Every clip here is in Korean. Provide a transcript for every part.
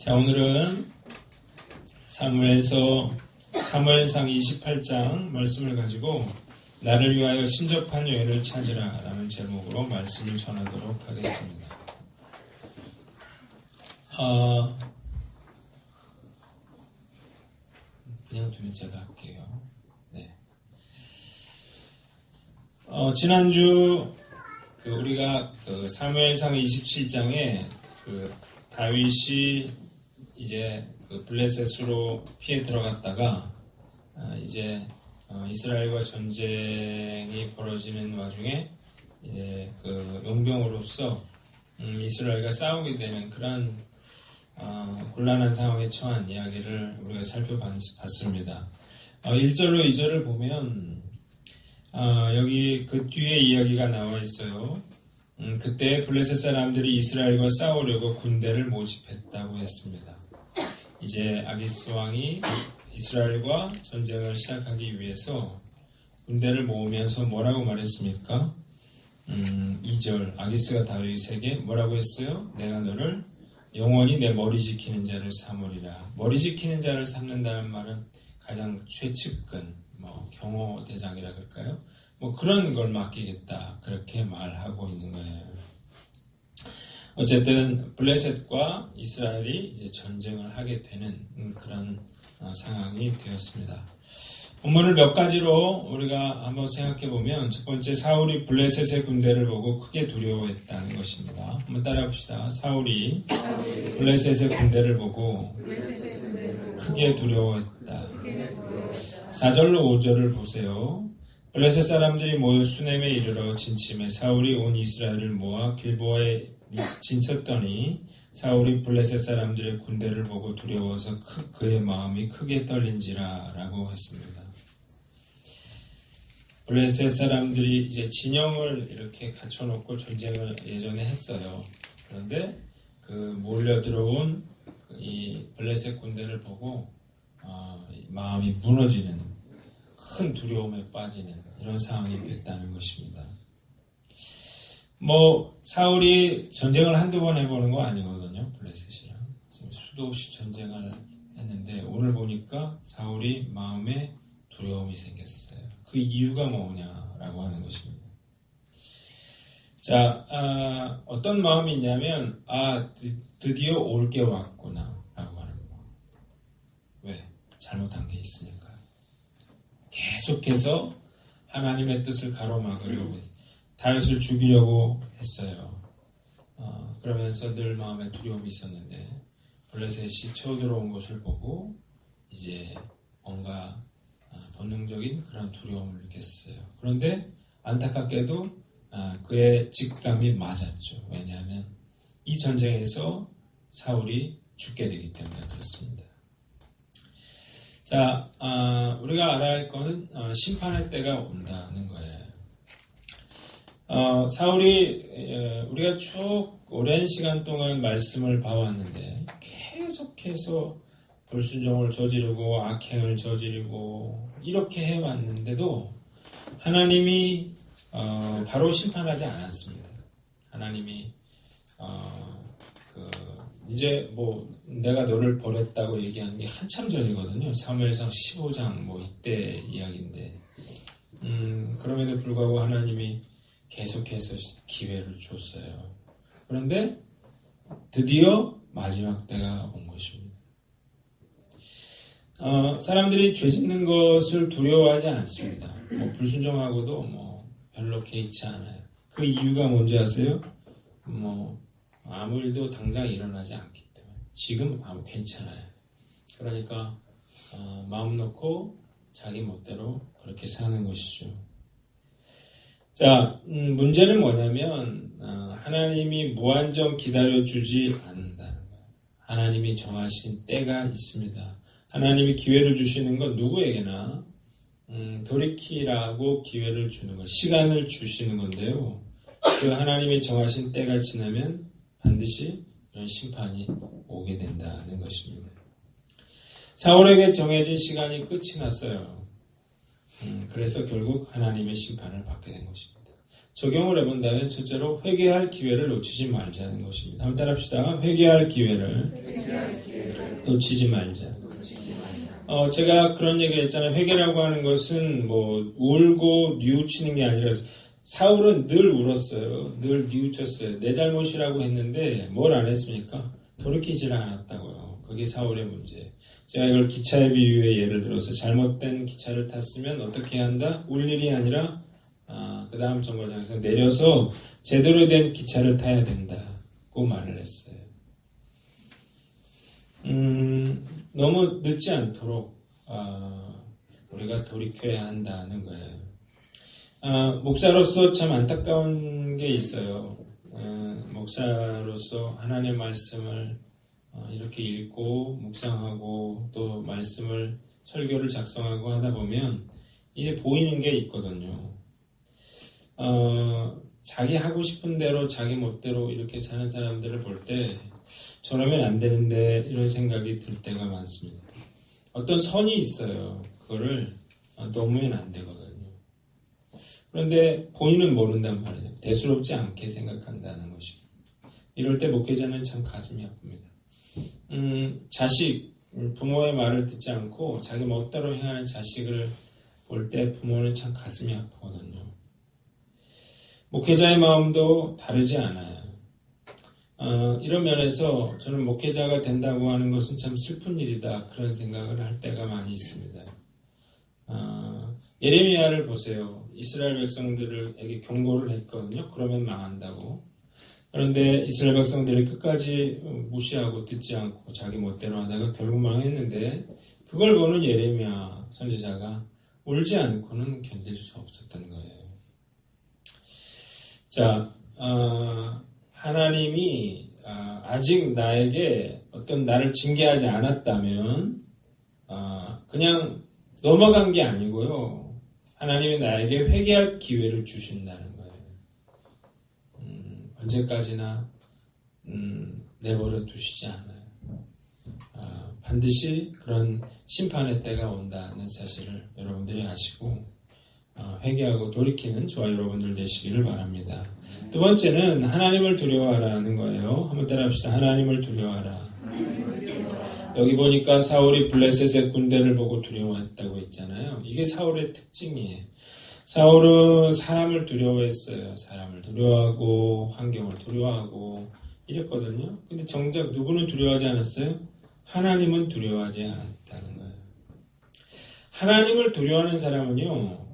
자, 오늘은 사무엘상 28장 말씀을 가지고 나를 위하여 신접한 여인을 찾으라 라는 제목으로 말씀을 전하도록 하겠습니다. 그냥 두면 제가 할게요. 네. 지난주 우리가 사무엘상 27장에 다윗이 이제 블레셋으로 피해 들어갔다가 이제 이스라엘과 전쟁이 벌어지는 와중에 이제 용병으로서 이스라엘과 싸우게 되는 그런 곤란한 상황에 처한 이야기를 우리가 살펴봤습니다. 1절로 2절을 보면 여기 그 뒤에 이야기가 나와 있어요. 그때 블레셋 사람들이 이스라엘과 싸우려고 군대를 모집했다고 했습니다. 이제 아기스 왕이 이스라엘과 전쟁을 시작하기 위해서 군대를 모으면서 뭐라고 말했습니까? 2절 아기스가 다윗에게 뭐라고 했어요? 내가 너를 영원히 내 머리 지키는 자를 삼으리라. 머리 지키는 자를 삼는다는 말은 가장 최측근, 경호 대장이라 그럴까요? 그런 걸 맡기겠다. 그렇게 말하고 있는 거예요. 어쨌든 블레셋과 이스라엘이 이제 전쟁을 하게 되는 그런 상황이 되었습니다. 본문을 몇 가지로 우리가 한번 생각해 보면 첫 번째 사울이 블레셋의 군대를 보고 크게 두려워했다는 것입니다. 한번 따라해 봅시다. 사울이 블레셋의 군대를 보고 크게 두려워했다. 4절로 5절을 보세요. 블레셋 사람들이 모여 수넴에 이르러 진침해 사울이 온 이스라엘을 모아 길보아에 진쳤더니 사울이 블레셋 사람들의 군대를 보고 두려워서 그의 마음이 크게 떨린지라 라고 했습니다. 블레셋 사람들이 이제 진영을 이렇게 갖춰놓고 전쟁을 예전에 했어요. 그런데 몰려 들어온 이 블레셋 군대를 보고 마음이 무너지는 큰 두려움에 빠지는 이런 상황이 됐다는 것입니다. 사울이 전쟁을 한두 번 해보는 거 아니거든요. 블레셋이랑 지금 수도 없이 전쟁을 했는데 오늘 보니까 사울이 마음에 두려움이 생겼어요. 그 이유가 뭐냐라고 하는 것입니다. 자, 어떤 마음이 있냐면 드디어 올 게 왔구나 라고 하는 거. 왜? 잘못한 게 있으니까. 계속해서 하나님의 뜻을 가로막으려고 했어요. 다윗을 죽이려고 했어요. 그러면서 늘 마음에 두려움이 있었는데 블레셋이 쳐들어온 것을 보고 이제 뭔가 본능적인 그런 두려움을 느꼈어요. 그런데 안타깝게도 그의 직감이 맞았죠. 왜냐하면 이 전쟁에서 사울이 죽게 되기 때문에 그렇습니다. 자, 우리가 알아야 할 것은 심판의 때가 온다는 거예요. 사울이 우리가 쭉 오랜 시간 동안 말씀을 봐왔는데 계속해서 불순종을 저지르고 악행을 저지르고 이렇게 해왔는데도 하나님이 바로 심판하지 않았습니다. 하나님이 이제 내가 너를 버렸다고 얘기하는 게 한참 전이거든요. 사무엘상 15장 이때 이야기인데 그럼에도 불구하고 하나님이 계속해서 기회를 줬어요. 그런데 드디어 마지막 때가 온 것입니다. 사람들이 죄 짓는 것을 두려워하지 않습니다. 불순종하고도 별로 개의치 않아요. 그 이유가 뭔지 아세요? 아무 일도 당장 일어나지 않기 때문에 지금 괜찮아요. 그러니까 마음 놓고 자기 멋대로 그렇게 사는 것이죠. 자, 문제는 뭐냐면 하나님이 무한정 기다려주지 않는다는 거예요. 하나님이 정하신 때가 있습니다. 하나님이 기회를 주시는 건 누구에게나 돌이키라고 기회를 주는 것, 시간을 주시는 건데요. 그 하나님이 정하신 때가 지나면 반드시 이런 심판이 오게 된다는 것입니다. 사울에게 정해진 시간이 끝이 났어요. 그래서 결국 하나님의 심판을 받게 된 것입니다. 적용을 해본다면 첫째로 회개할 기회를 놓치지 말자는 것입니다. 한번 따라합시다. 회개할 기회를 놓치지 말자. 제가 그런 얘기를 했잖아요. 회개라고 하는 것은 뭐 울고 뉘우치는 게 아니라 사울은 늘 울었어요. 늘 뉘우쳤어요. 내 잘못이라고 했는데 뭘 안 했습니까? 돌이키질 않았다고요. 그게 사울의 문제. 제가 이걸 기차의 비유에 예를 들어서 잘못된 기차를 탔으면 어떻게 해야 한다? 울 일이 아니라 그 다음 정거장에서 내려서 제대로 된 기차를 타야 된다고 말을 했어요. 너무 늦지 않도록 우리가 돌이켜야 한다는 거예요. 목사로서 참 안타까운 게 있어요. 목사로서 하나님의 말씀을 이렇게 읽고 묵상하고 또 말씀을 설교를 작성하고 하다 보면 이게 보이는 게 있거든요. 자기 하고 싶은 대로 자기 멋대로 이렇게 사는 사람들을 볼 때 저러면 안 되는데 이런 생각이 들 때가 많습니다. 어떤 선이 있어요. 그거를 넘으면 안 되거든요. 그런데 본인은 모른단 말이에요. 대수롭지 않게 생각한다는 것이고. 이럴 때 목회자는 참 가슴이 아픕니다. 자식, 부모의 말을 듣지 않고 자기 멋대로 행하는 자식을 볼 때 부모는 참 가슴이 아프거든요. 목회자의 마음도 다르지 않아요. 이런 면에서 저는 목회자가 된다고 하는 것은 참 슬픈 일이다. 그런 생각을 할 때가 많이 있습니다. 예레미야를 보세요. 이스라엘 백성들에게 경고를 했거든요. 그러면 망한다고. 그런데 이스라엘 백성들이 끝까지 무시하고 듣지 않고 자기 멋대로 하다가 결국 망했는데 그걸 보는 예레미야 선지자가 울지 않고는 견딜 수 없었던 거예요. 자, 하나님이 아직 나에게 어떤 나를 징계하지 않았다면 그냥 넘어간 게 아니고요. 하나님이 나에게 회개할 기회를 주신다는 거예요. 언제까지나 내버려 두시지 않아요. 반드시 그런 심판의 때가 온다는 사실을 여러분들이 아시고 회개하고 돌이키는 저와 여러분들 되시기를 바랍니다. 두 번째는 하나님을 두려워하라는 거예요. 한번 따라합시다. 하나님을 두려워하라. 여기 보니까 사울이 블레셋의 군대를 보고 두려워했다고 했잖아요. 이게 사울의 특징이에요. 사울은 사람을 두려워했어요. 사람을 두려워하고 환경을 두려워하고 이랬거든요. 근데 정작 누구는 두려워하지 않았어요? 하나님은 두려워하지 않았다는 거예요. 하나님을 두려워하는 사람은요.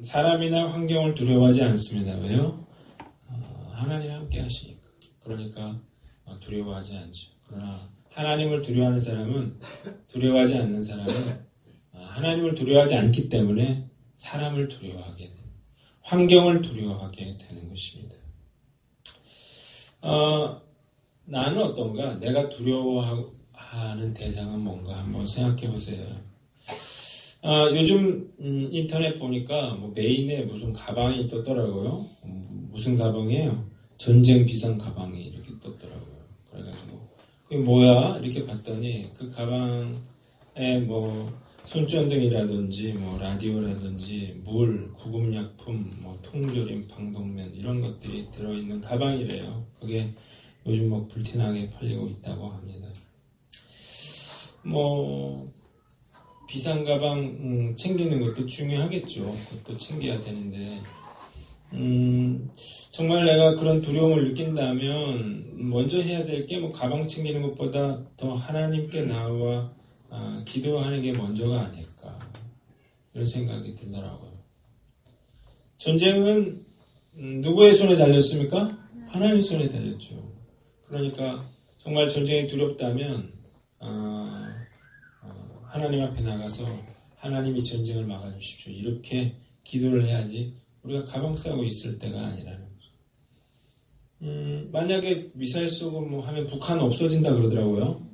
사람이나 환경을 두려워하지 않습니다. 왜요? 하나님이 함께 하시니까. 그러니까 두려워하지 않죠. 그러나 하나님을 두려워하는 사람은 두려워하지 않는 사람은 하나님을 두려워하지 않기 때문에 사람을 두려워하게 됩니다. 환경을 두려워하게 되는 것입니다. 나는 어떤가? 내가 두려워하는 대상은 뭔가 한번 생각해 보세요. 요즘 인터넷 보니까 뭐 메인에 무슨 가방이 떴더라고요. 무슨 가방이에요? 전쟁 비상 가방이 이렇게 떴더라고요. 그래가지고 그게 뭐야? 이렇게 봤더니 그 가방에 뭐 손전등이라든지 뭐 라디오라든지 물, 구급약품, 뭐 통조림, 방독면 이런 것들이 들어있는 가방이래요. 그게 요즘 뭐 불티나게 팔리고 있다고 합니다. 뭐 비상가방 챙기는 것도 중요하겠죠. 그것도 챙겨야 되는데 정말 내가 그런 두려움을 느낀다면 먼저 해야 될 게 뭐 가방 챙기는 것보다 더 하나님께 나와 기도하는 게 먼저가 아닐까 이런 생각이 들더라고요. 전쟁은 누구의 손에 달렸습니까? 하나님 손에 달렸죠. 그러니까 정말 전쟁이 두렵다면 하나님 앞에 나가서 하나님이 전쟁을 막아주십시오. 이렇게 기도를 해야지 우리가 가방 싸고 있을 때가 아니라는 거죠. 만약에 미사일 쏘고 뭐 하면 북한 없어진다 그러더라고요.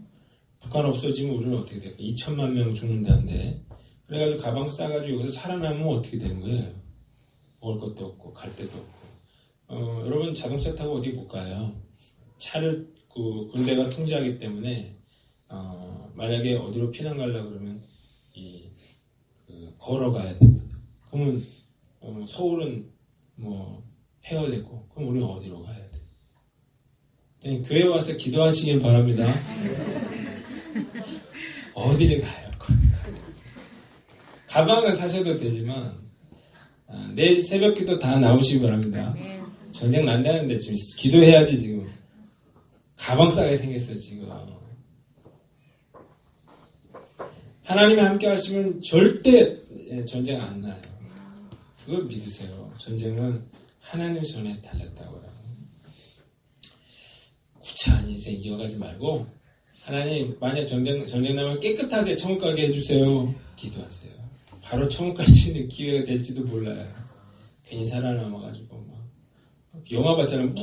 북한 없어지면 우리는 어떻게 될까? 2천만 명 죽는다는데 그래가지고 가방 싸가지고 여기서 살아남으면 어떻게 되는 거예요? 먹을 것도 없고 갈 데도 없고 여러분 자동차 타고 어디 못 가요. 차를 군대가 통제하기 때문에 만약에 어디로 피난 가려고 그러면 걸어가야 됩니다. 그러면 서울은 뭐 폐허됐고 그럼 우리는 어디로 가야 돼? 그냥 교회 와서 기도하시길 바랍니다. 어디를 가요? 가방은 사셔도 되지만 내일 새벽 기도 다 나오시기 바랍니다. 전쟁 난다는데 지금 기도해야지. 지금 가방 싸게 생겼어요. 지금 하나님이 함께 하시면 절대 전쟁 안 나요. 그걸 믿으세요. 전쟁은 하나님 손에 달렸다고요. 구차한 인생 이어가지 말고 하나님 만약 전쟁 나면 깨끗하게 천국 가게 해주세요. 기도하세요. 바로 천국 갈 수 있는 기회가 될지도 몰라요. 괜히 살아남아가지고 막 영화 봤잖아요.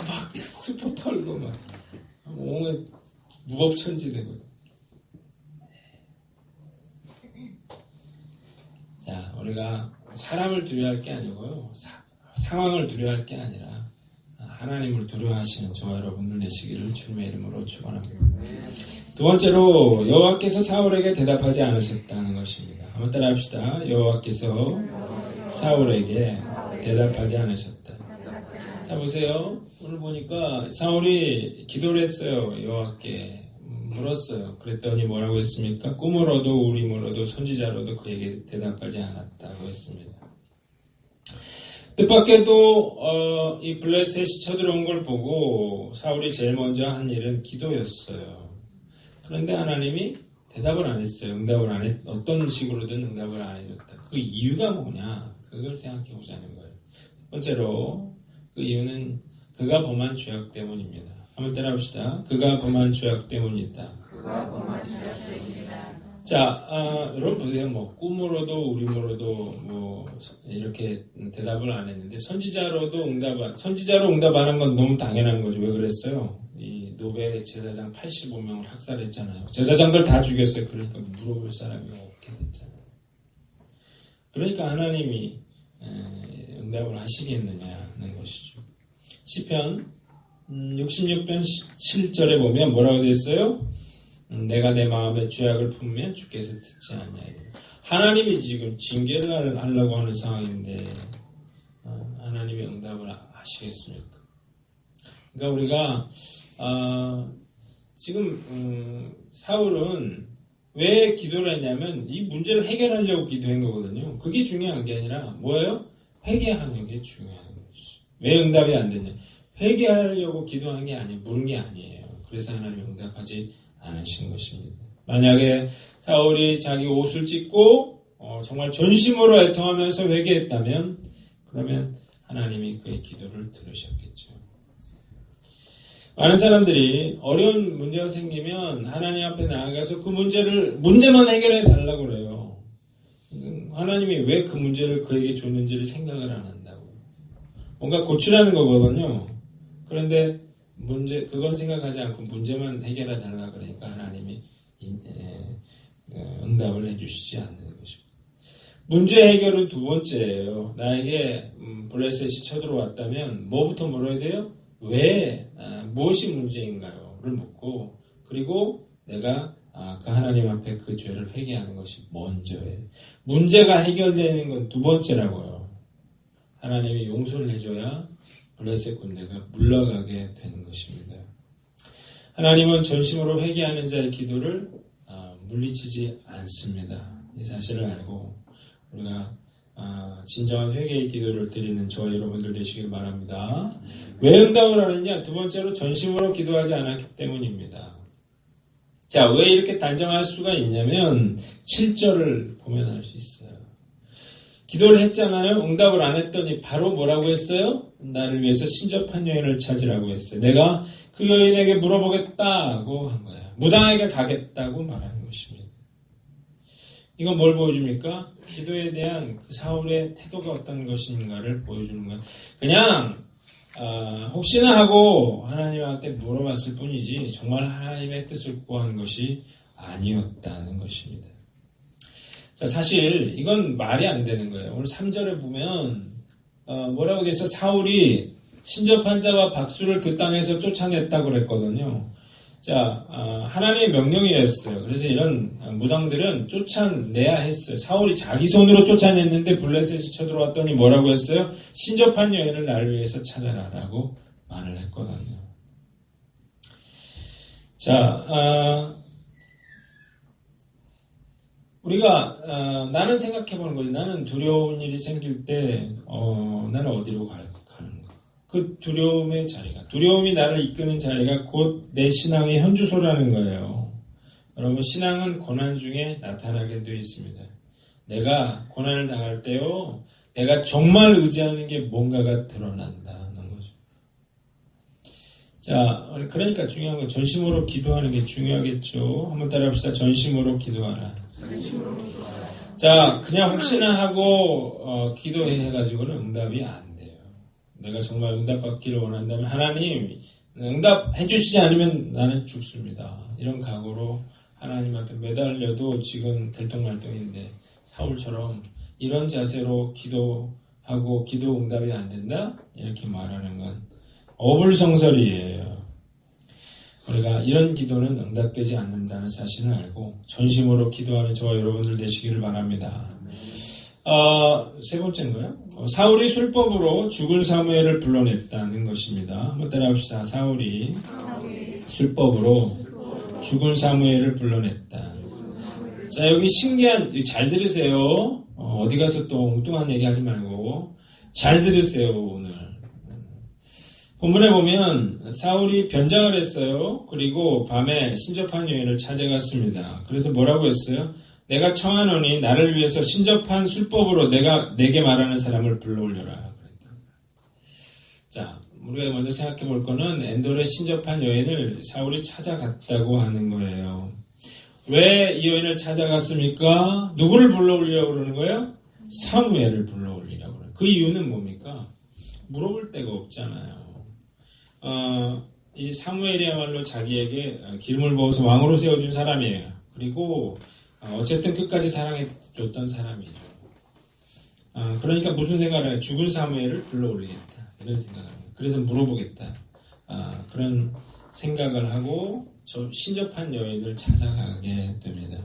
막 스포 털고 막 온갖 무법천지 되고. 자, 우리가 사람을 두려워할 게 아니고요. 상황을 두려워할 게 아니라 하나님을 두려워하시는 저와 여러분들 되시기를 주님의 이름으로 축원합니다. 두 번째로 여호와께서 사울에게 대답하지 않으셨다는 것입니다. 한번 따라합시다. 여호와께서 사울에게 대답하지 않으셨다. 자, 보세요. 오늘 보니까 사울이 기도를 했어요. 여호와께 물었어요. 그랬더니 뭐라고 했습니까? 꿈으로도 우림으로도 선지자로도 그에게 대답하지 않았다고 했습니다. 뜻밖에도 이 블레셋이 쳐들어온 걸 보고 사울이 제일 먼저 한 일은 기도였어요. 그런데 하나님이 대답을 안 했어요. 응답을 안 했, 어떤 식으로든 응답을 안 해줬다. 그 이유가 뭐냐? 그걸 생각해 보자는 거예요. 첫 번째로 그 이유는 그가 범한 죄악 때문입니다. 한번 따라합시다. 그가 범한 죄악 때문이다. 자, 여러분 보세요. 뭐 꿈으로도 우림으로도 뭐 이렇게 대답을 안 했는데 선지자로 응답하는 건 너무 당연한 거죠. 왜 그랬어요? 이 노베 제사장 85명을 학살했잖아요. 제사장들 다 죽였어요. 그러니까 물어볼 사람이 없게 됐잖아요. 그러니까 하나님이 응답을 하시겠느냐는 것이죠. 시편 66편 17절에 보면 뭐라고 되어 있어요? 내가 내 마음에 죄악을 품으면 주께서 듣지 않냐이다. 하나님이 지금 징계를 하려고 하는 상황인데 하나님이 응답을 하시겠습니까? 그러니까 우리가 지금 사울은 왜 기도를 했냐면 이 문제를 해결하려고 기도한 거거든요. 그게 중요한 게 아니라 뭐예요? 회개하는 게 중요한 것이죠. 왜 응답이 안 됐냐? 회개하려고 기도한 게 아니에요. 물은 게 아니에요. 그래서 하나님이 응답하지 않으신 것입니다. 만약에 사울이 자기 옷을 찢고 정말 전심으로 애통하면서 회개했다면 그러면 하나님이 그의 기도를 들으셨겠죠. 많은 사람들이 어려운 문제가 생기면 하나님 앞에 나아가서 그 문제만 해결해 달라고 그래요. 하나님이 왜 그 문제를 그에게 줬는지를 생각을 안 한다고요. 뭔가 고치라는 거거든요. 그런데 그건 생각하지 않고 문제만 해결해 달라 그러니까 하나님이 응답을 해주시지 않는 것입니다. 문제 해결은 두 번째예요. 나에게 블레셋이 쳐들어왔다면 뭐부터 물어야 돼요? 왜 무엇이 문제인가요?를 묻고 그리고 내가 그 하나님 앞에 그 죄를 회개하는 것이 먼저예요. 문제가 해결되는 건 두 번째라고요. 하나님이 용서를 해줘야 블레셋 군대가 물러가게 되는 것입니다. 하나님은 전심으로 회개하는 자의 기도를 물리치지 않습니다. 이 사실을 알고 우리가 진정한 회개의 기도를 드리는 저와 여러분들 되시길 바랍니다. 왜 응답을 하느냐? 두 번째로 전심으로 기도하지 않았기 때문입니다. 자, 왜 이렇게 단정할 수가 있냐면 7절을 보면 알 수 있어요. 기도를 했잖아요. 응답을 안 했더니 바로 뭐라고 했어요? 나를 위해서 신접한 여인을 찾으라고 했어요. 내가 그 여인에게 물어보겠다고 한 거예요. 무당에게 가겠다고 말하는 것입니다. 이건 뭘 보여줍니까? 기도에 대한 그 사울의 태도가 어떤 것인가를 보여주는 거예요. 그냥 혹시나 하고 하나님한테 물어봤을 뿐이지 정말 하나님의 뜻을 구한 것이 아니었다는 것입니다. 자, 사실 이건 말이 안 되는 거예요. 오늘 3절에 보면 뭐라고 되어 있어? 사울이 신접한 자와 박수를 그 땅에서 쫓아냈다고 그랬거든요. 자, 하나님의 명령이었어요. 그래서 이런 무당들은 쫓아내야 했어요. 사울이 자기 손으로 쫓아냈는데 블레셋이 쳐들어왔더니 뭐라고 했어요? 신접한 여인을 나를 위해서 찾아라라고 말을 했거든요. 자, 우리가 나는 생각해보는 거지. 나는 두려운 일이 생길 때 나는 어디로 가는 가? 그 두려움의 자리가, 두려움이 나를 이끄는 자리가 곧 내 신앙의 현주소라는 거예요. 여러분, 신앙은 고난 중에 나타나게 되어 있습니다. 내가 고난을 당할 때요, 내가 정말 의지하는 게 뭔가가 드러난다는 거죠. 자, 그러니까 중요한 건 전심으로 기도하는 게 중요하겠죠. 한번 따라합시다. 전심으로 기도하라. 자, 그냥 혹시나 하고 기도해가지고는 응답이 안 돼요. 내가 정말 응답받기를 원한다면 하나님 응답해 주시지 않으면 나는 죽습니다. 이런 각오로 하나님 앞에 매달려도 지금 들통날통인데 사울처럼 이런 자세로 기도하고 기도 응답이 안 된다? 이렇게 말하는 건 어불성설이에요. 우리가 이런 기도는 응답되지 않는다는 사실을 알고 전심으로 기도하는 저와 여러분들 되시기를 바랍니다. 세 번째인가요? 사울이 술법으로 죽은 사무엘을 불러냈다는 것입니다. 한번 따라합시다. 사울이 술법으로 죽은 사무엘을 불러냈다. 자, 여기 신기한, 잘 들으세요. 어디 가서 또 엉뚱한 얘기 하지 말고 잘 들으세요. 오늘 본문에 보면 사울이 변장을 했어요. 그리고 밤에 신접한 여인을 찾아갔습니다. 그래서 뭐라고 했어요? 내가 청하노니 나를 위해서 신접한 술법으로 내게 말하는 사람을 불러올려라. 자, 우리가 먼저 생각해 볼 거는 엔돌의 신접한 여인을 사울이 찾아갔다고 하는 거예요. 왜 이 여인을 찾아갔습니까? 누구를 불러올리라고 그러는 거예요? 사무엘을 불러올리라고 그러는 거예요. 그 이유는 뭡니까? 물어볼 데가 없잖아요. 이 사무엘이야말로 자기에게 기름을 부어서 왕으로 세워준 사람이에요. 그리고 어쨌든 끝까지 사랑해줬던 사람이죠. 그러니까 무슨 생각을 해요? 죽은 사무엘을 불러올리겠다. 이런 생각을 해요. 그래서 물어보겠다. 그런 생각을 하고 신접한 여인을 찾아가게 됩니다.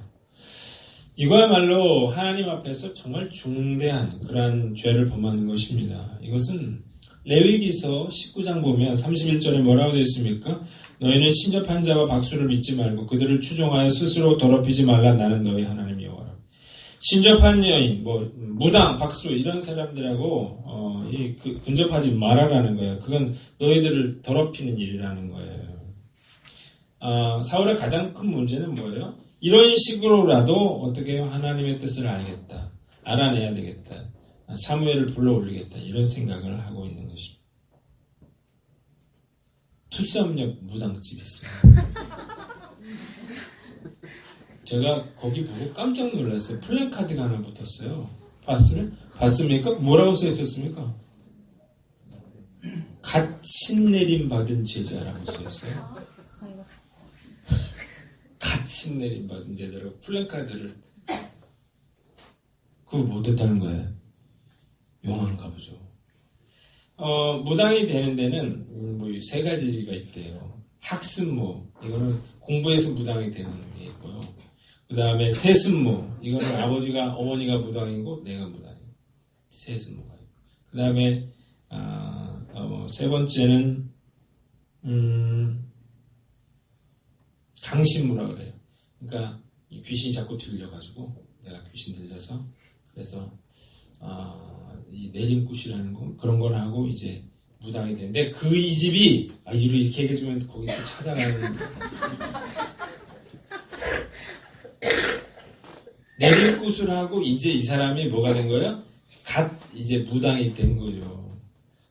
이거야말로 하나님 앞에서 정말 중대한 그러한 죄를 범하는 것입니다. 이것은 레위기서 19장 보면 31절에 뭐라고 되어 있습니까? 너희는 신접한 자와 박수를 믿지 말고 그들을 추종하여 스스로 더럽히지 말라. 나는 너희 하나님 여호와라. 신접한 여인, 무당, 박수 이런 사람들하고 근접하지 말아라는 거예요. 그건 너희들을 더럽히는 일이라는 거예요. 사울의 가장 큰 문제는 뭐예요? 이런 식으로라도 어떻게 하나님의 뜻을 알겠다. 알아내야 되겠다. 사무엘을 불러올리겠다. 이런 생각을 하고 있는 것입니다. 투썸역 무당집이 있어요. 제가 거기 보고 깜짝 놀랐어요. 플래카드가 하나 붙었어요. 봤습니까? 뭐라고 써 있었습니까? 갓 신내림 받은 제자라고 써 있어요. 갓 신내림 받은 제자라고 플래카드를. 그거 뭐 됐다는 거예요? 용한가 보죠. 무당이 되는 데는 세 가지가 있대요. 학습무, 이거는 공부해서 무당이 되는 게 있고요. 그 다음에 세습무, 이거는 아버지가, 어머니가 무당이고 내가 무당이고 세습무가 있고. 그 다음에 세 번째는 강신무라 그래요. 그러니까 귀신이 자꾸 들려가지고 내가 귀신 들려서 그래서 이 내림굿이라는 거 그런 걸 하고 이제 무당이 되는데 이 집이 이렇게 얘기해주면 거기 또 찾아가는 내림굿을 하고 이제 이 사람이 뭐가 된 거예요? 갓 이제 무당이 된 거죠.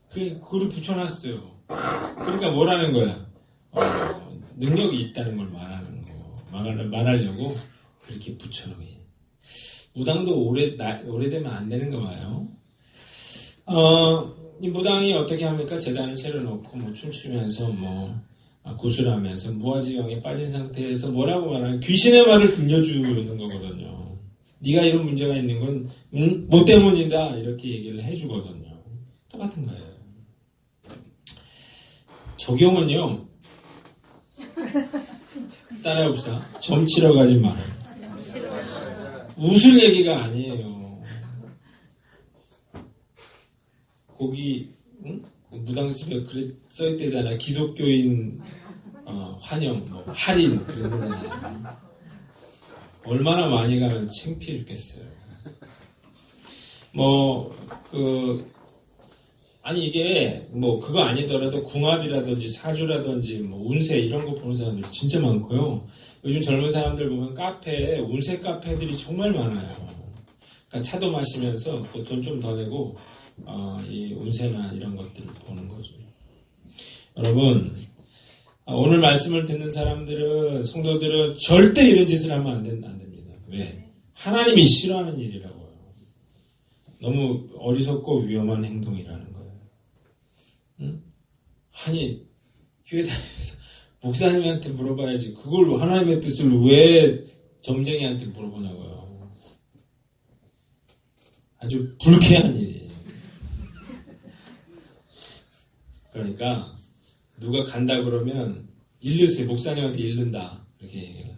그걸 붙여놨어요. 그러니까 뭐라는 거야? 능력이 있다는 걸 말하는 거 말하려고 그렇게 붙여놓은 거예요. 무당도 오래되면 안 되는가 봐요. 이 무당이 어떻게 합니까? 제단을 차려놓고 춤추면서 구슬하면서 무아지경에 빠진 상태에서 뭐라고 말하는 귀신의 말을 들려주는 거거든요. 네가 이런 문제가 있는 건 뭐 때문이다 이렇게 얘기를 해주거든요. 똑같은 거예요. 적용은요. 따라해봅시다. 점치러 가지 마라. 웃을 얘기가 아니에요. 거기 무당집에 그래 써있대잖아. 기독교인 환영, 뭐 할인 그런 거잖아요. 얼마나 많이 가면 창피해 죽겠어요. 아니 이게 뭐 그거 아니더라도 궁합이라든지 사주라든지 뭐 운세 이런 거 보는 사람들이 진짜 많고요. 요즘 젊은 사람들 보면 카페에 운세 카페들이 정말 많아요. 그러니까 차도 마시면서 돈 좀 더 내고 이 운세나 이런 것들을 보는 거죠. 여러분 오늘 말씀을 듣는 사람들은 성도들은 절대 이런 짓을 하면 안 됩니다. 왜? 하나님이 싫어하는 일이라고요. 너무 어리석고 위험한 행동이라는 거예요. 응? 아니 교회 다니면서 목사님한테 물어봐야지 그걸 하나님의 뜻을 왜 점쟁이한테 물어보냐고요. 아주 불쾌한 일이에요. 그러니까 누가 간다 그러면 일르세요. 목사님한테 일른다 이렇게 얘기해요.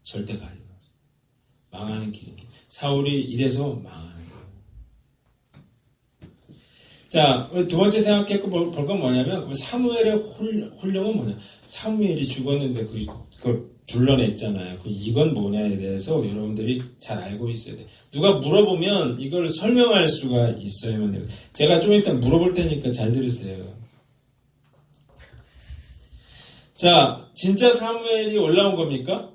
절대 가지 마세요. 망하는 길이니까. 사울이 이래서 망하는 거예요. 자, 우리 두 번째 생각해 볼 건 뭐냐면 사무엘의 혼령은 뭐냐? 사무엘이 죽었는데 그걸 불러냈잖아요. 이건 뭐냐에 대해서 여러분들이 잘 알고 있어야 돼요. 누가 물어보면 이걸 설명할 수가 있어야만 돼요. 제가 좀 이따 물어볼 테니까 잘 들으세요. 자, 진짜 사무엘이 올라온 겁니까?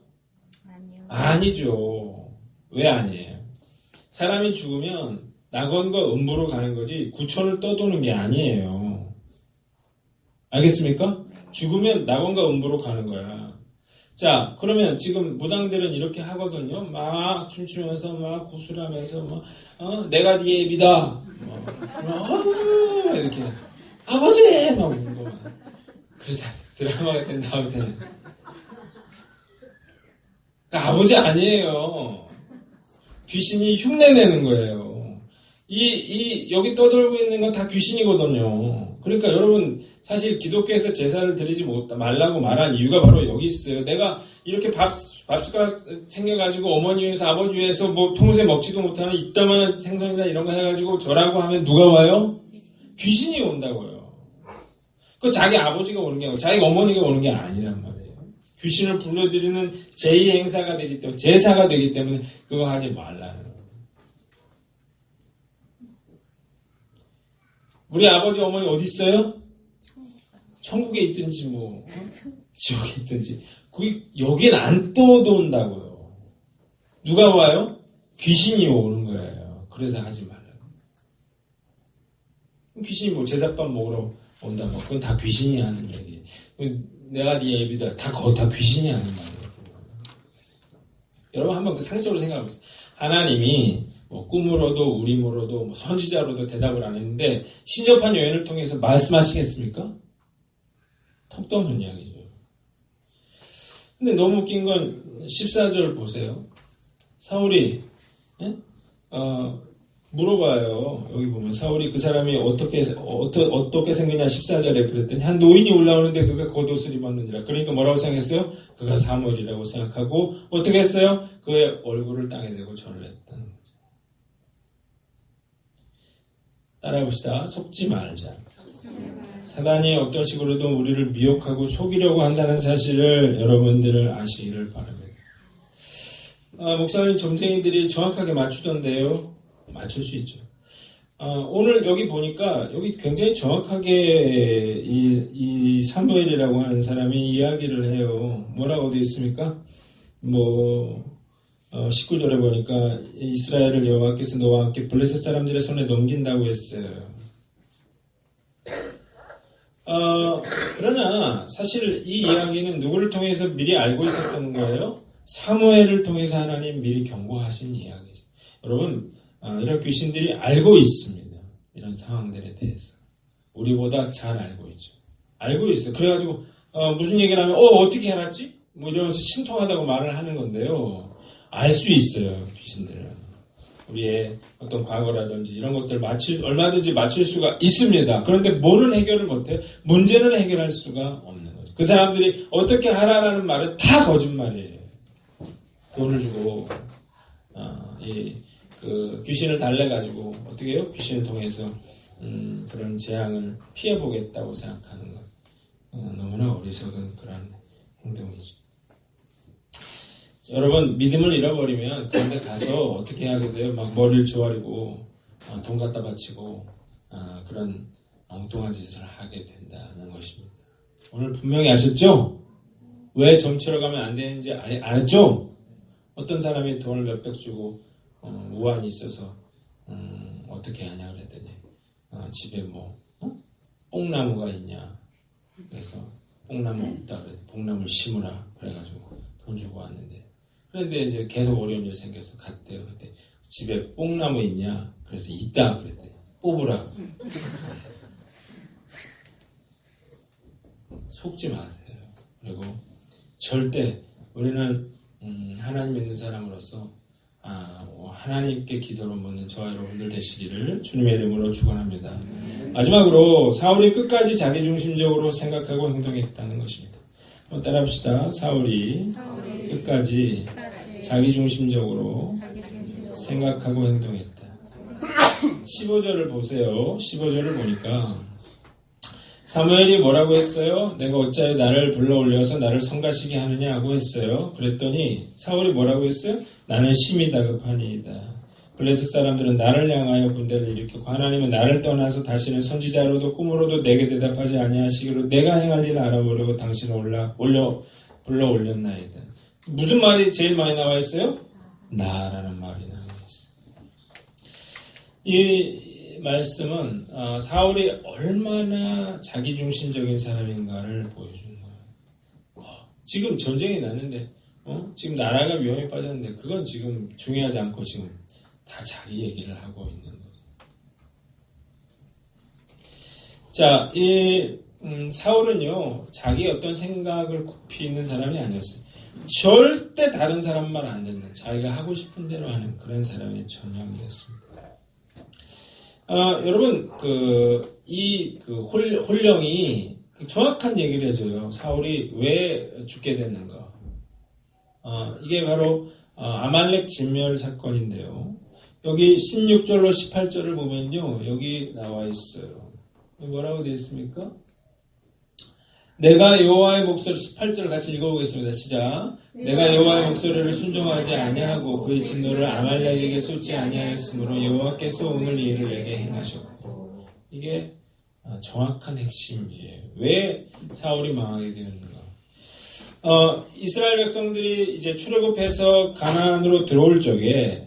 아니요. 아니죠. 왜 아니에요? 사람이 죽으면 낙원과 음부로 가는 거지 구천을 떠도는 게 아니에요. 알겠습니까? 죽으면 낙원과 음부로 가는 거야. 자, 그러면 지금 무당들은 이렇게 하거든요. 막 춤추면서 막 구슬하면서 막 내가 네 애비다. 이렇게 아버지 막 우는 거만. 그래서 드라마가 된 다음 생에 아버지 아니에요. 귀신이 흉내내는 거예요. 여기 떠돌고 있는 건 다 귀신이거든요. 그러니까 여러분, 사실 기독교에서 제사를 드리지 말라고 말한 이유가 바로 여기 있어요. 내가 이렇게 밥숟가락 챙겨가지고 어머니 위해서 아버지 위해서 뭐 평소에 먹지도 못하는 이따만한 생선이나 이런 거 해가지고 저라고 하면 누가 와요? 귀신이 온다고요. 그 자기 아버지가 오는 게 아니고 자기 어머니가 오는 게 아니란 말이에요. 귀신을 불러들이는 제2 행사가 되기 때문에 제사가 되기 때문에 그거 하지 말라는 거예요. 우리 아버지 어머니 어디 있어요? 천국에 있든지 뭐 지옥에 있든지 여긴 안 떠돈다고요. 누가 와요? 귀신이 오는 거예요. 그래서 하지 말라고. 귀신이 뭐 제사밥 먹으러 온다 뭐 그건 다 귀신이 하는 얘기. 내가 네 애비다 다 귀신이 하는 말이에요. 여러분 한번 상식적으로 생각해보세요. 하나님이 뭐 꿈으로도 우림으로도 뭐 선지자로도 대답을 안 했는데 신접한 여인을 통해서 말씀하시겠습니까? 턱도 없는 이야기죠. 근데 너무 웃긴 건 14절 보세요. 사울이 물어봐요. 여기 보면 사울이 그 사람이 어떻게 생겼냐 14절에 그랬더니 한 노인이 올라오는데 그가 겉옷을 입었느니라. 그러니까 뭐라고 생각했어요? 그가 사무엘이라고 생각하고 어떻게 했어요? 그의 얼굴을 땅에 대고 절을 했다는 거죠. 따라해봅시다. 속지 말자. 사단이 어떤 식으로든 우리를 미혹하고 속이려고 한다는 사실을 여러분들을 아시기를 바랍니다. 목사님 점쟁이들이 정확하게 맞추던데요. 맞출 수 있죠. 오늘 여기 보니까 여기 굉장히 정확하게 이 사무엘이라고 하는 사람이 이야기를 해요. 뭐라고 되어 있습니까? 19절에 보니까 이스라엘을 여호와께서 너와 함께 블레셋 사람들의 손에 넘긴다고 했어요. 그러나 사실 이 이야기는 누구를 통해서 미리 알고 있었던 거예요? 사무엘을 통해서 하나님 미리 경고하신 이야기죠. 여러분 이런 귀신들이 알고 있습니다. 이런 상황들에 대해서 우리보다 잘 알고 있죠. 알고 있어요. 그래가지고 무슨 얘기를 하면 어떻게 알았지? 뭐 이러면서 신통하다고 말을 하는 건데요. 알 수 있어요. 귀신들은 우리의 어떤 과거라든지 이런 것들 얼마든지 맞출 수가 있습니다. 그런데 뭐는 해결을 못해요? 문제는 해결할 수가 없는 거죠. 그 사람들이 어떻게 하라라는 말은 다 거짓말이에요. 돈을 주고 그 귀신을 달래가지고 어떻게 해요? 귀신을 통해서 그런 재앙을 피해보겠다고 생각하는 것. 너무나 어리석은 그런 행동이죠. 여러분, 믿음을 잃어버리면 그런데 가서 어떻게 하게 돼요? 막 머리를 조아리고 돈 갖다 바치고 그런 엉뚱한 짓을 하게 된다는 것입니다. 오늘 분명히 아셨죠? 왜 점치러 가면 안 되는지 알았죠? 어떤 사람이 돈을 몇백 주고 우환이 있어서 어떻게 하냐 그랬더니 집에 뭐 뽕나무가 있냐, 그래서 뽕나무 없다 그래, 뽕나무를 심으라 그래가지고 돈 주고 왔는데, 그런데 이제 계속 어려운 일 생겨서 갔대요. 그때 집에 뽕나무 있냐, 그래서 있다 그랬더니 뽑으라고. 속지 마세요. 그리고 절대 우리는 하나님 믿는 사람으로서 하나님께 기도로 묻는 저와 여러분들 되시기를 주님의 이름으로 축원합니다. 마지막으로 사울이 끝까지 자기중심적으로 생각하고 행동했다는 것입니다. 한번 따라합시다. 사울이 끝까지 자기중심적으로 생각하고 행동했다. 15절을 보세요. 15절을 보니까 사무엘이 뭐라고 했어요? 내가 어찌하여 나를 불러올려서 나를 성가시게 하느냐고 했어요. 그랬더니 사울이 뭐라고 했어요? 나는 심히 다급하니이다. 블레셋 사람들은 나를 향하여 군대를 일으켰고 하나님은 나를 떠나서 다시는 선지자로도 꿈으로도 내게 대답하지 아니하시기로 내가 행할 일을 알아보려고 당신을 불러 올렸나이다. 무슨 말이 제일 많이 나와 있어요? 나라는 말이 나와 있어요. 이 말씀은 사울이 얼마나 자기중심적인 사람인가를 보여주는 거예요. 지금 전쟁이 났는데 지금 나라가 위험에 빠졌는데 그건 지금 중요하지 않고 지금 다 자기 얘기를 하고 있는 거예요. 자, 이 사울은요, 자기 어떤 생각을 굽히는 사람이 아니었어요. 절대 다른 사람 말 안 듣는, 자기가 하고 싶은 대로 하는 그런 사람의 전형이었습니다. 여러분, 홀령이 정확한 얘기를 해줘요. 사울이 왜 죽게 됐는가. 이게 바로 아말렉 진멸 사건인데요. 여기 16절로 18절을 보면요, 여기 나와 있어요. 뭐라고 되어 있습니까? 내가 여호와의 목소리, 18절 같이 읽어보겠습니다. 시작. 내가 여호와의 목소리를 순종하지 아니하고 그의 진노를 아말렉에게 쏟지 아니하였으므로 여호와께서 오늘 이 일을 내게 행하셨고. 이게 정확한 핵심이에요. 왜 사울이 망하게 되었는가? 이스라엘 백성들이 이제 출애굽해서 가나안으로 들어올 적에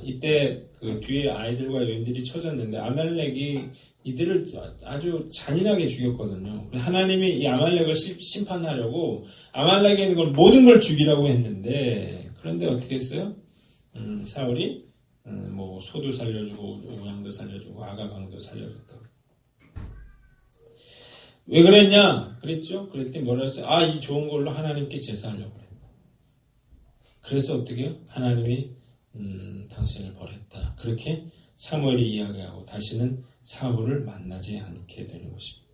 이때 그 뒤에 아이들과 여인들이 쳐졌는데 아말렉이 이들을 아주 잔인하게 죽였거든요. 하나님이 이 아말렉을 심판하려고 아말렉에 있는 걸 모든 걸 죽이라고 했는데, 그런데 어떻게 했어요? 사울이 뭐 소도 살려주고 우양도 살려주고 아가강도 살려줬다. 왜 그랬냐? 그랬죠? 그랬더니 뭐라 했어요? 이 좋은 걸로 하나님께 제사하려고 그랬다. 그래서 어떻게 해요? 하나님이 당신을 버렸다. 그렇게 사무엘이 이야기하고 다시는 사울을 만나지 않게 되는 것입니다.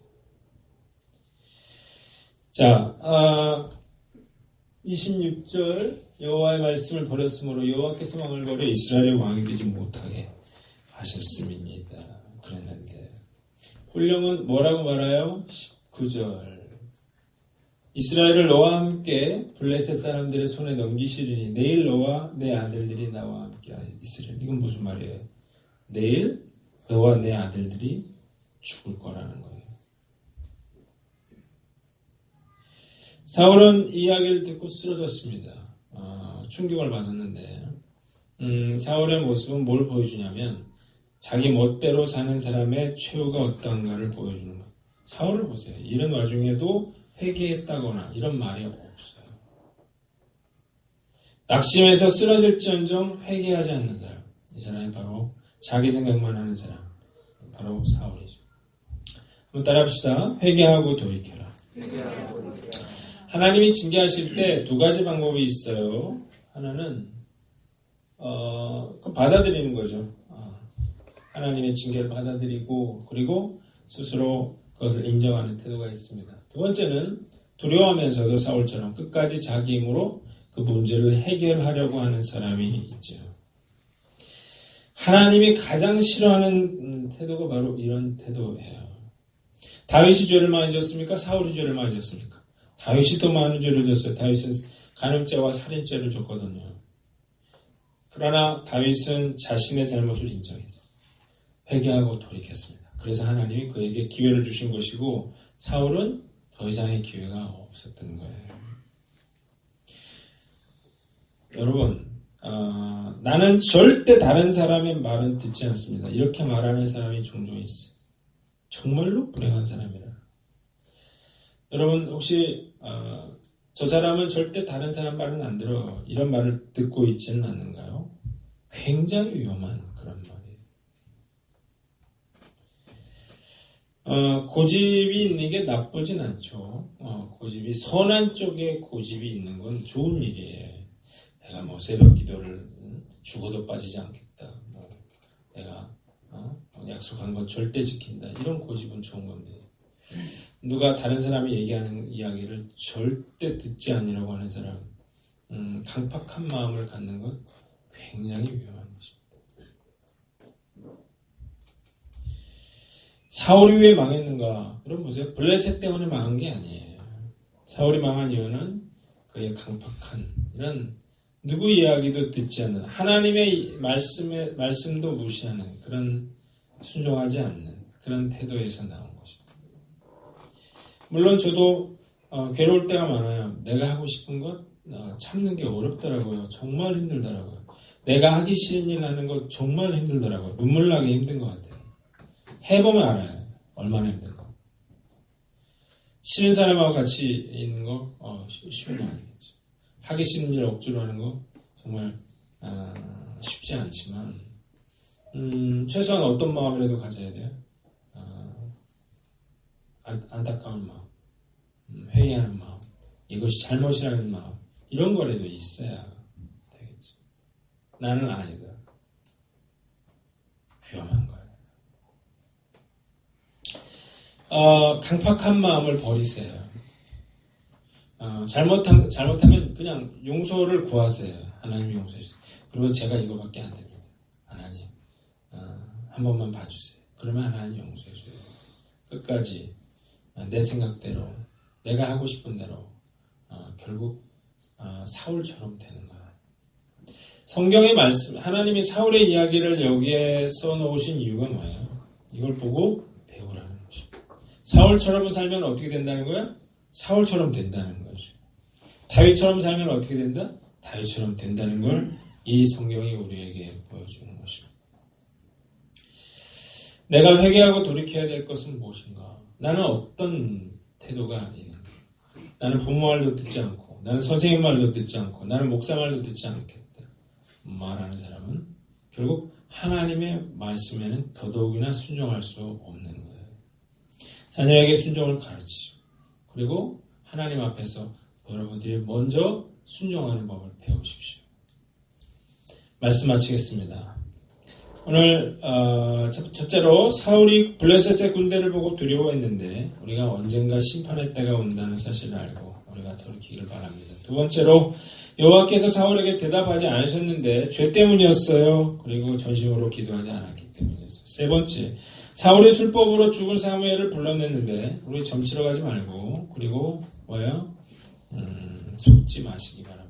자, 26절 여호와의 말씀을 버렸으므로 여호와께서 왕을 버려 이스라엘의 왕이 되지 못하게 하셨음입니다. 그랬는데 홀령은 뭐라고 말해요? 19절 이스라엘을 너와 함께 블레셋 사람들의 손에 넘기시리니 내일 너와 내 아들들이 나와 함께 있으리니. 이건 무슨 말이에요? 내일 너와 내 아들들이 죽을 거라는 거예요. 사울은 이 이야기를 듣고 쓰러졌습니다. 충격을 받았는데 사울의 모습은 뭘 보여주냐면 자기 멋대로 사는 사람의 최후가 어떤가를 보여주는 거예요. 사울을 보세요. 이런 와중에도 회개했다거나 이런 말이 없어요. 낙심해서 쓰러질지언정 회개하지 않는 사람. 이 사람이 바로 자기 생각만 하는 사람. 바로 사울이죠. 한번 따라합시다. 회개하고 돌이켜라. 하나님이 징계하실 때 두 가지 방법이 있어요. 하나는 받아들이는 거죠. 하나님의 징계를 받아들이고 그리고 스스로 그것을 인정하는 태도가 있습니다. 두 번째는 두려워하면서도 사울처럼 끝까지 자기 힘으로 그 문제를 해결하려고 하는 사람이 있죠. 하나님이 가장 싫어하는 태도가 바로 이런 태도예요. 다윗이 죄를 많이 졌습니까? 사울이 죄를 많이 졌습니까? 다윗이 더 많은 죄를 졌어요. 다윗은 간음죄와 살인죄를 졌거든요. 그러나 다윗은 자신의 잘못을 인정했어요. 회개하고 돌이켰습니다. 그래서 하나님이 그에게 기회를 주신 것이고 사울은 더 이상의 기회가 없었던 거예요. 여러분, 나는 절대 다른 사람의 말은 듣지 않습니다. 이렇게 말하는 사람이 종종 있어요. 정말로 불행한 사람이라. 여러분 혹시 저 사람은 절대 다른 사람 말은 안 들어, 이런 말을 듣고 있지는 않는가요? 굉장히 위험한 그런 말이에요. 고집이 있는 게 나쁘진 않죠. 고집이 선한 쪽에 고집이 있는 건 좋은 일이에요. 내가 뭐 새벽 기도를 죽어도 빠지지 않겠다. 내가 약속한 건 절대 지킨다. 이런 고집은 좋은 건데, 누가 다른 사람이 얘기하는 이야기를 절대 듣지 않으려고 하는 사람, 강팍한 마음을 갖는 건 굉장히 위험한 것입니다. 사울이 왜 망했는가? 여러분 보세요. 블레셋 때문에 망한 게 아니에요. 사울이 망한 이유는 그의 강팍한, 이런 누구 이야기도 듣지 않는, 하나님의 말씀도 무시하는, 그런 순종하지 않는 그런 태도에서 나온 것입니다. 물론 저도 괴로울 때가 많아요. 내가 하고 싶은 것 참는 게 어렵더라고요. 정말 힘들더라고요. 내가 하기 싫은 일 하는 것 정말 힘들더라고요. 눈물 나게 힘든 것 같아요. 해보면 알아요. 얼마나 힘든 거. 싫은 사람하고 같이 있는 거 쉬운 거 아니겠죠. 하기 싫은 일 억지로 하는 거 정말 쉽지 않지만 최소한 어떤 마음이라도 가져야 돼요? 안타까운 마음, 회의하는 마음, 이것이 잘못이라는 마음, 이런 거라도 있어야 되겠죠. 나는 아니다. 위험한 거예요. 강팍한 마음을 버리세요. 잘못하면 그냥 용서를 구하세요. 하나님 용서해 주세요. 그리고 제가 이거밖에 안 됩니다. 하나님, 한 번만 봐주세요. 그러면 하나님 용서해 줘요. 끝까지 내 생각대로, 내가 하고 싶은 대로 결국 사울처럼 되는 거예요. 성경의 말씀, 하나님이 사울의 이야기를 여기에 써놓으신 이유가 뭐예요? 이걸 보고 배우라는 것입니다. 사울처럼 살면 어떻게 된다는 거야? 사울처럼 된다는 거죠. 다윗처럼 살면 어떻게 된다? 다윗처럼 된다는 걸 이 성경이 우리에게 보여주는 것입니다. 내가 회개하고 돌이켜야 될 것은 무엇인가? 나는 어떤 태도가 있는가? 나는 부모 말도 듣지 않고, 나는 선생님 말도 듣지 않고, 나는 목사 말도 듣지 않겠다 말하는 사람은 결국 하나님의 말씀에는 더더욱이나 순종할 수 없는 거예요. 자녀에게 순종을 가르치죠. 그리고 하나님 앞에서 여러분들이 먼저 순종하는 법을 배우십시오. 말씀 마치겠습니다. 오늘 첫째로 사울이 블레셋의 군대를 보고 두려워했는데 우리가 언젠가 심판의 때가 온다는 사실을 알고 우리가 돌이키기를 바랍니다. 두 번째로 여호와께서 사울에게 대답하지 않으셨는데 죄 때문이었어요. 그리고 전심으로 기도하지 않았기 때문이었어요. 세 번째, 사울이 술법으로 죽은 사무엘을 불러냈는데 우리 점치러 가지 말고, 그리고 뭐예요? 속지 마시기 바랍니다.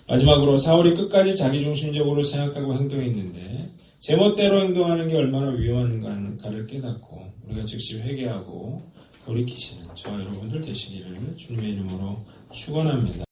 마지막으로 사울이 끝까지 자기중심적으로 생각하고 행동했는데 제멋대로 행동하는 게 얼마나 위험한가를 깨닫고 우리가 즉시 회개하고 돌이키시는 저와 여러분들 되시기를 주님의 이름으로 축원합니다.